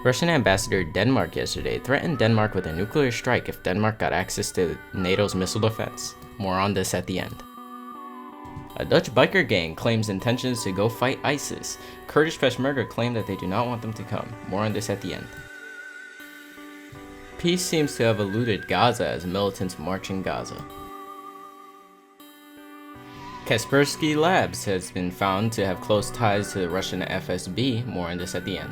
Russian ambassador to Denmark yesterday threatened Denmark with a nuclear strike if Denmark got access to NATO's missile defense. More on this at the end. A Dutch biker gang claims intentions to go fight ISIS. Kurdish Peshmerga claim that they do not want them to come. More on this at the end. Peace seems to have eluded Gaza as militants march in Gaza. Kaspersky Labs has been found to have close ties to the Russian FSB. More on this at the end.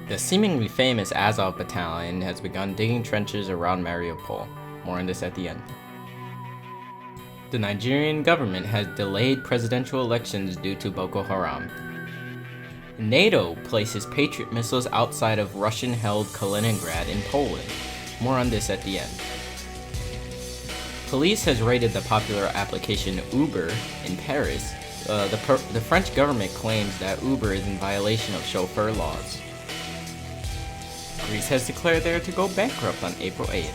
The seemingly famous Azov battalion has begun digging trenches around Mariupol. More on this at the end. The Nigerian government has delayed presidential elections due to Boko Haram. NATO places Patriot missiles outside of Russian-held Kaliningrad in Poland. More on this at the end. Police has raided the popular application Uber in Paris. The French government claims that Uber is in violation of chauffeur laws. Greece has declared they are to go bankrupt on April 8th.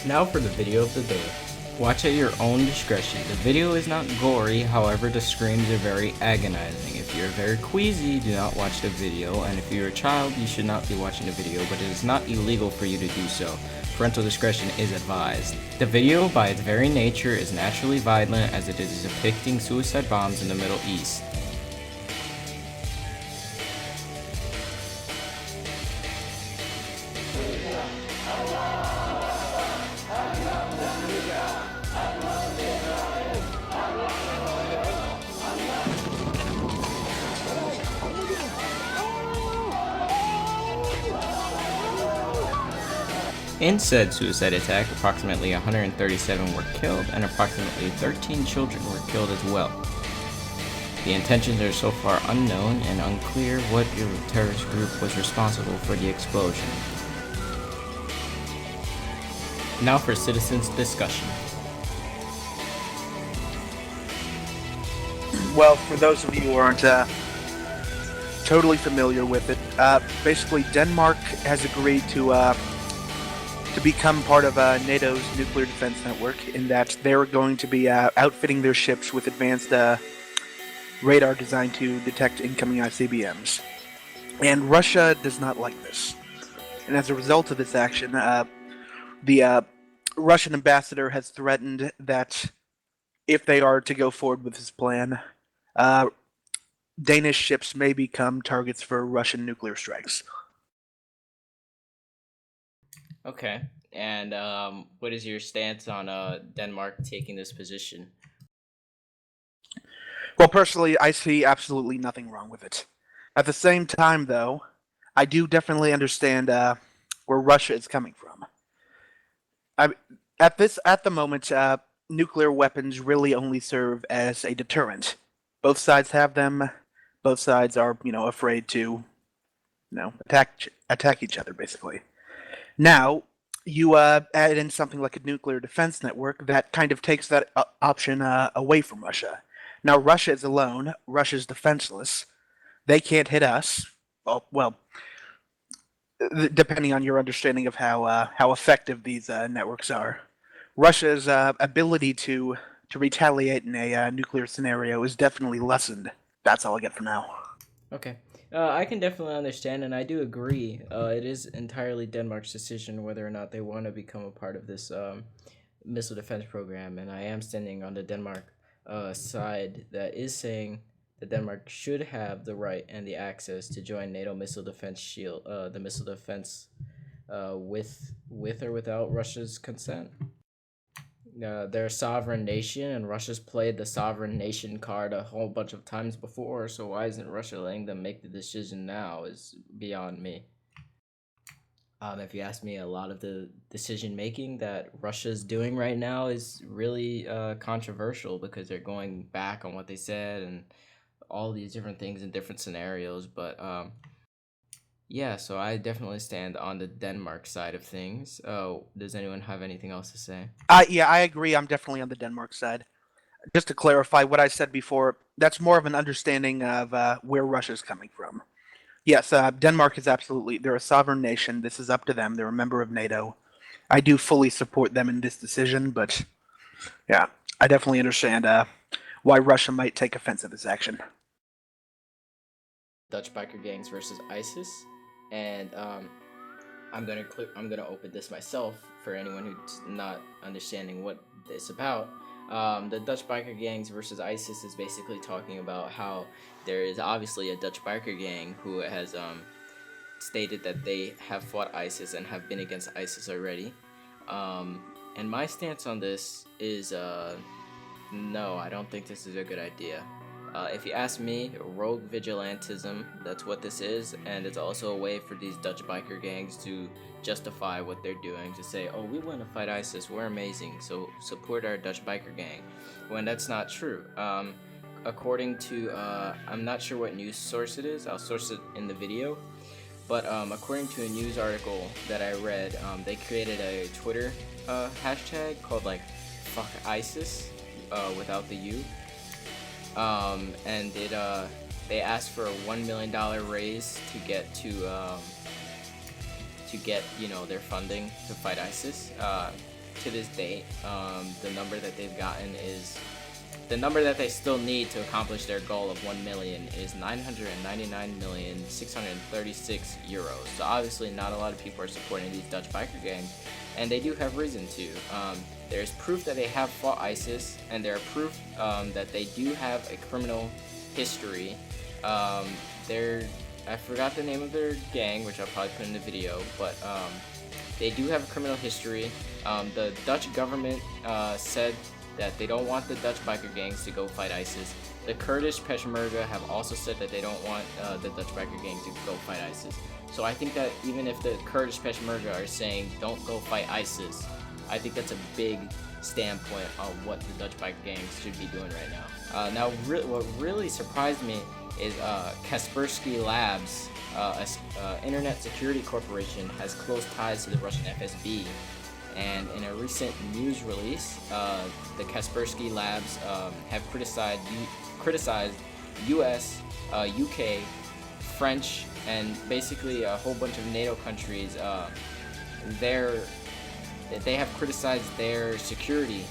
Now for the video of the day. Watch at your own discretion. The video is not gory, however the screams are very agonizing. If you're very queasy, do not watch the video, and if you're a child, you should not be watching the video, but it is not illegal for you to do so. Parental discretion is advised. The video, by its very nature, is naturally violent as it is depicting suicide bombs in the Middle East. In said suicide attack, approximately 137 were killed and approximately 13 children were killed as well. The intentions are so far unknown and unclear what terrorist group was responsible for the explosion. Now for citizens' discussion. Well, for those of you who aren't totally familiar with it, basically Denmark has agreed to become part of NATO's nuclear defense network, in that they're going to be outfitting their ships with advanced radar designed to detect incoming ICBMs. And Russia does not like this. And as a result of this action, the Russian ambassador has threatened that if they are to go forward with this plan, Danish ships may become targets for Russian nuclear strikes. Okay, and what is your stance on Denmark taking this position? Well, personally, I see absolutely nothing wrong with it. At the same time, though, I do definitely understand where Russia is coming from. At the moment, nuclear weapons really only serve as a deterrent. Both sides have them. Both sides are, afraid to, attack each other, basically. Now, you add in something like a nuclear defense network that kind of takes that option away from Russia. Now, Russia is alone. Russia's defenseless. They can't hit us. Well, depending on your understanding of how effective these networks are. Russia's ability to retaliate in a nuclear scenario is definitely lessened. That's all I get for now. Okay. I can definitely understand, and I do agree. It is entirely Denmark's decision whether or not they want to become a part of this missile defense program, and I am standing on the Denmark side that is saying that Denmark should have the right and the access to join NATO missile defense shield, the missile defense, with or without Russia's consent. They're a sovereign nation, and Russia's played the sovereign nation card a whole bunch of times before, so why isn't Russia letting them make the decision now is beyond me. If you ask me, a lot of the decision making that Russia's doing right now is really controversial because they're going back on what they said and all these different things in different scenarios, but yeah, so I definitely stand on the Denmark side of things. Oh, does anyone have anything else to say? Yeah, I agree. I'm definitely on the Denmark side. Just to clarify what I said before, that's more of an understanding of where Russia's coming from. Yes, Denmark is they're a sovereign nation. This is up to them. They're a member of NATO. I do fully support them in this decision, but yeah, I definitely understand why Russia might take offense at this action. Dutch biker gangs versus ISIS, and I'm gonna open this myself for anyone who's not understanding what it's about. The Dutch biker gangs versus ISIS is basically talking about how there is obviously a Dutch biker gang who has stated that they have fought ISIS and have been against ISIS already. And my stance on this is no, I don't think this is a good idea. If you ask me, rogue vigilantism, that's what this is, and it's also a way for these Dutch biker gangs to justify what they're doing, to say, oh, we want to fight ISIS, we're amazing, so support our Dutch biker gang, when that's not true. According to, I'm not sure what news source it is, I'll source it in the video, but according to a news article that I read, they created a Twitter hashtag called like fuck ISIS without the U, and they asked for a $1 million raise to get their funding to fight ISIS. To this date, the number that they've gotten is the number that they still need to accomplish their goal of 1 million is 999,636 euros. So obviously not a lot of people are supporting these Dutch biker gangs, and they do have reason to. There's proof that they have fought ISIS, and there are proof that they do have a criminal history. I forgot the name of their gang, which I'll probably put in the video, but they do have a criminal history. The Dutch government said that they don't want the Dutch biker gangs to go fight ISIS. The Kurdish Peshmerga have also said that they don't want the Dutch biker gang to go fight ISIS. So I think that even if the Kurdish Peshmerga are saying don't go fight ISIS, I think that's a big standpoint on what the Dutch biker gangs should be doing right now. What really surprised me is Kaspersky Labs, an internet security corporation, has close ties to the Russian FSB. And in a recent news release, the Kaspersky Labs have criticized U.S., UK, French, and basically a whole bunch of NATO countries. They have criticized their security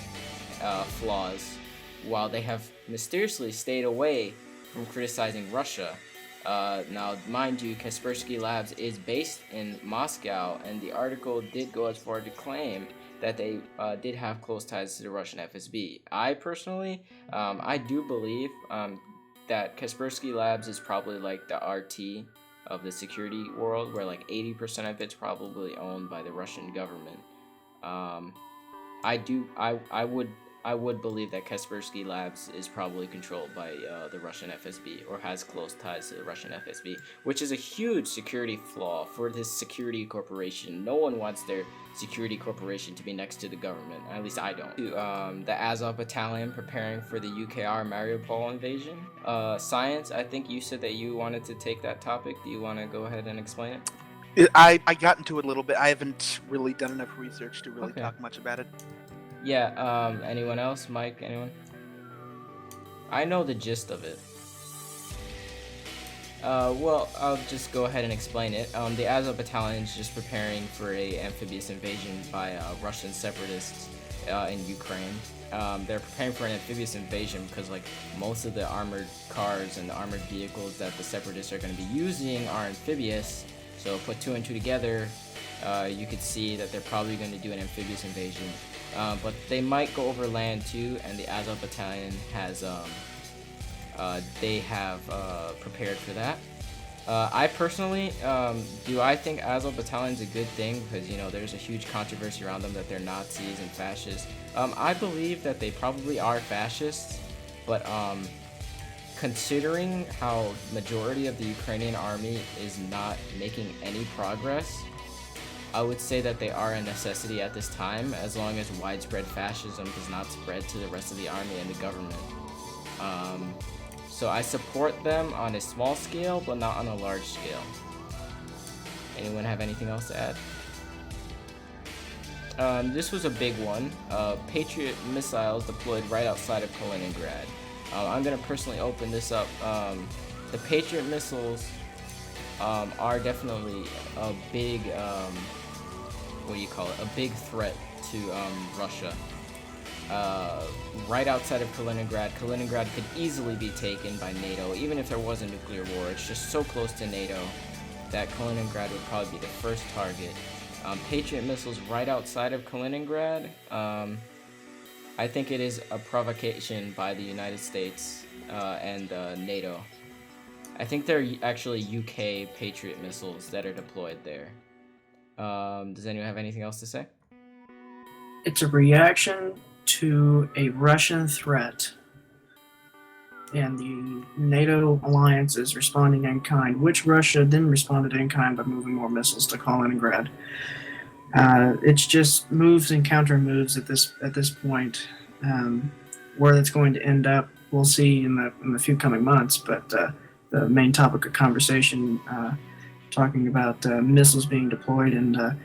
flaws, while they have mysteriously stayed away from criticizing Russia. Now, mind you, Kaspersky Labs is based in Moscow, and the article did go as far to claim that they did have close ties to the Russian FSB. I personally, I do believe that Kaspersky Labs is probably like the RT of the security world, where like 80% of it's probably owned by the Russian government. I would believe that Kaspersky Labs is probably controlled by the Russian FSB, or has close ties to the Russian FSB, which is a huge security flaw for this security corporation. No one wants their security corporation to be next to the government, at least I don't. The Azov Battalion preparing for the UKR Mariupol invasion. Science, I think you said that you wanted to take that topic. Do you want to go ahead and explain it? I got into it a little bit. I haven't really done enough research to really talk much about it. Yeah, anyone else? Mike, anyone? I know the gist of it. Well, I'll just go ahead and explain it. The Azov Battalion is just preparing for a amphibious invasion by Russian separatists in Ukraine. They're preparing for an amphibious invasion because like most of the armored cars and the armored vehicles that the separatists are going to be using are amphibious. So put two and two together, you could see that they're probably going to do an amphibious invasion. But they might go over land too, and the Azov Battalion has prepared for that. I personally, do I think Azov Battalion's a good thing? Because, you know, there's a huge controversy around them that they're Nazis and fascists. I believe that they probably are fascists, but considering how majority of the Ukrainian army is not making any progress, I would say that they are a necessity at this time, as long as widespread fascism does not spread to the rest of the army and the government. So I support them on a small scale, but not on a large scale. Anyone have anything else to add? This was a big one. Patriot missiles deployed right outside of Kaliningrad. I'm going to personally open this up. The Patriot missiles are definitely a big, a big threat to Russia. right outside of Kaliningrad. Kaliningrad could easily be taken by NATO, even if there was a nuclear war. It's just so close to NATO that Kaliningrad would probably be the first target. Patriot missiles right outside of Kaliningrad, I think it is a provocation by the United States and NATO. I think they're actually UK Patriot missiles that are deployed there. Does anyone have anything else to say? It's a reaction to a Russian threat, and the NATO alliance is responding in kind, which Russia then responded in kind by moving more missiles to Kaliningrad. It's just moves and counter moves at this point. Where that's going to end up, we'll see in the few coming months. But the main topic of conversation, talking about missiles being deployed and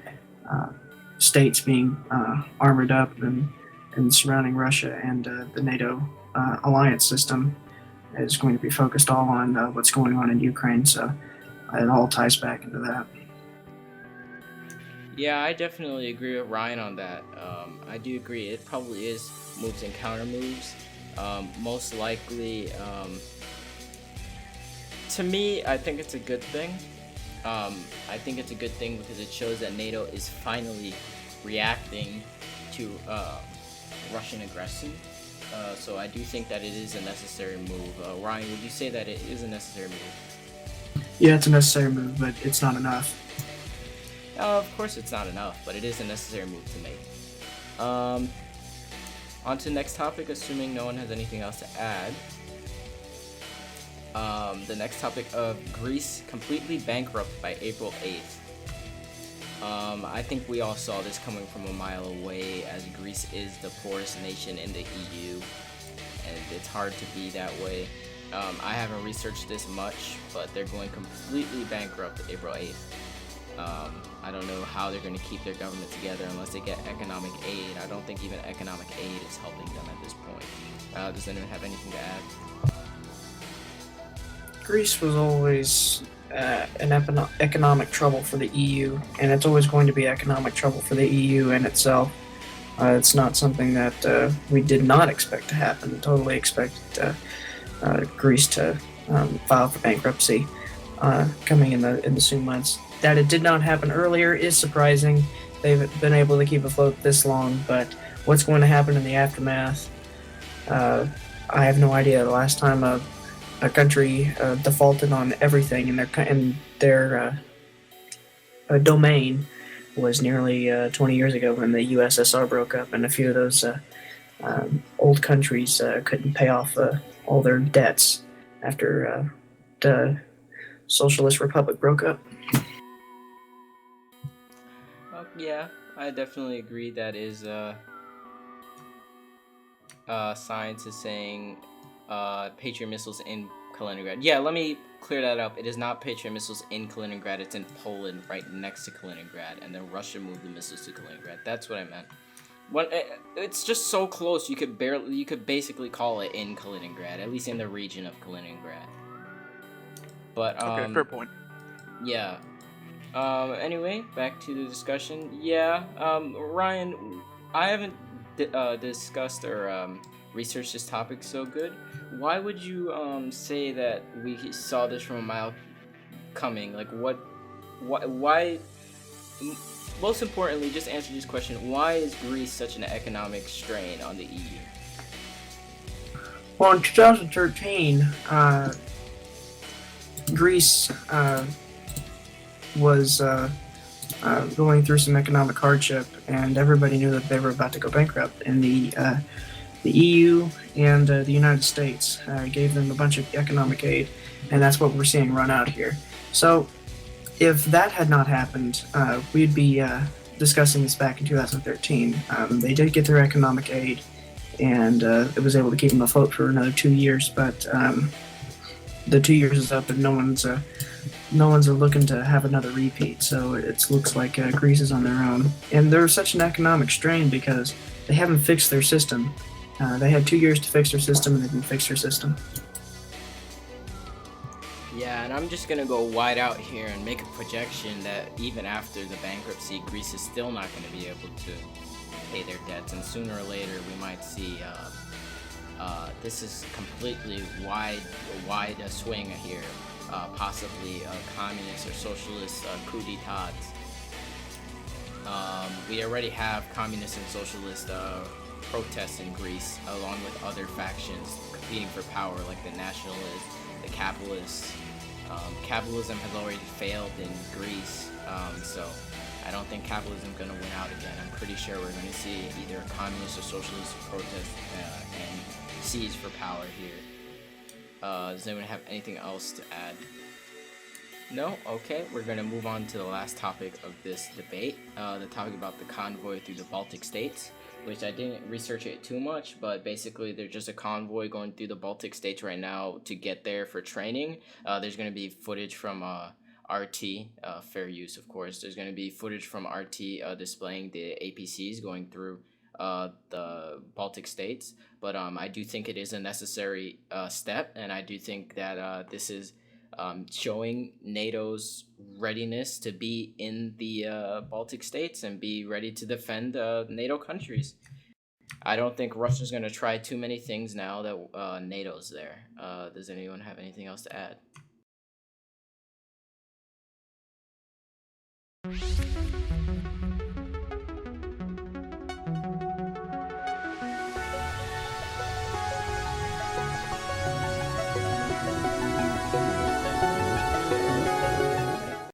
states being armored up and surrounding Russia and the NATO alliance system, is going to be focused all on what's going on in Ukraine. So it all ties back into that. Yeah, I definitely agree with Ryan on that. I do agree. It probably is moves and counter moves. Most likely, to me, I think it's a good thing. I think it's a good thing because it shows that NATO is finally reacting to Russian aggression. So I do think that it is a necessary move. Ryan, would you say that it is a necessary move? Yeah, it's a necessary move, but it's not enough. Of course it's not enough, but it is a necessary move to make. On to the next topic, assuming no one has anything else to add. The next topic of Greece completely bankrupt by April 8th. I think we all saw this coming from a mile away, as Greece is the poorest nation in the EU, and it's hard to be that way. I haven't researched this much, but they're going completely bankrupt April 8th. I don't know how they're going to keep their government together unless they get economic aid. I don't think even economic aid is helping them at this point. Does anyone have anything to add? Greece was always an economic trouble for the EU, and it's always going to be economic trouble for the EU in itself. It's not something that we did not expect to happen. Totally expected Greece to file for bankruptcy coming in the soon months. That it did not happen earlier is surprising. They've been able to keep afloat this long, but what's going to happen in the aftermath, I have no idea. The last time a country defaulted on everything in their domain was nearly 20 years ago when the USSR broke up, and a few of those old countries couldn't pay off all their debts after the Socialist Republic broke up. Yeah, I definitely agree. That is science is saying Patriot missiles in Kaliningrad. Yeah, let me clear that up. It is not Patriot missiles in Kaliningrad. It's in Poland, right next to Kaliningrad, and then Russia moved the missiles to Kaliningrad. That's what I meant. It's just so close. You could basically call it in Kaliningrad, at least in the region of Kaliningrad. But Okay, fair point. Yeah. Anyway, back to the discussion. Yeah, Ryan, I haven't discussed or researched this topic so good. Why would you say that we saw this from a mile coming? Like, why? Most importantly, just answer this question: why is Greece such an economic strain on the EU? Well, in 2013, Greece was going through some economic hardship, and everybody knew that they were about to go bankrupt. And the EU and the United States gave them a bunch of economic aid, and that's what we're seeing run out here. So, if that had not happened, we'd be discussing this back in 2013. They did get their economic aid, and it was able to keep them afloat for another 2 years. But the 2 years is up, and no one's looking to have another repeat. So it looks like Greece is on their own, and they're such an economic strain because they haven't fixed their system. They had 2 years to fix their system, and they didn't fix their system. Yeah, and I'm just gonna go wide out here and make a projection that even after the bankruptcy, Greece is still not gonna be able to pay their debts, and sooner or later we might see this is completely wide swing here, possibly communist or socialist coup d'etats. We already have communist and socialist protests in Greece, along with other factions competing for power, like the nationalists, the capitalists. Capitalism has already failed in Greece, so I don't think capitalism is going to win out again. I'm pretty sure we're going to see either a communist or socialist protest and seize for power here. Does anyone have anything else to add? No? Okay, we're going to move on to the last topic of this debate, the topic about the convoy through the Baltic states, which I didn't research it too much, but basically there's just a convoy going through the Baltic states right now to get there for training. There's going to be footage from RT, fair use of course. There's going to be footage from RT displaying the APCs going through the Baltic states, but I do think it is a necessary step, and I do think that this is showing NATO's readiness to be in the Baltic states and be ready to defend NATO countries. I don't think Russia's going to try too many things now that NATO's there. Does anyone have anything else to add?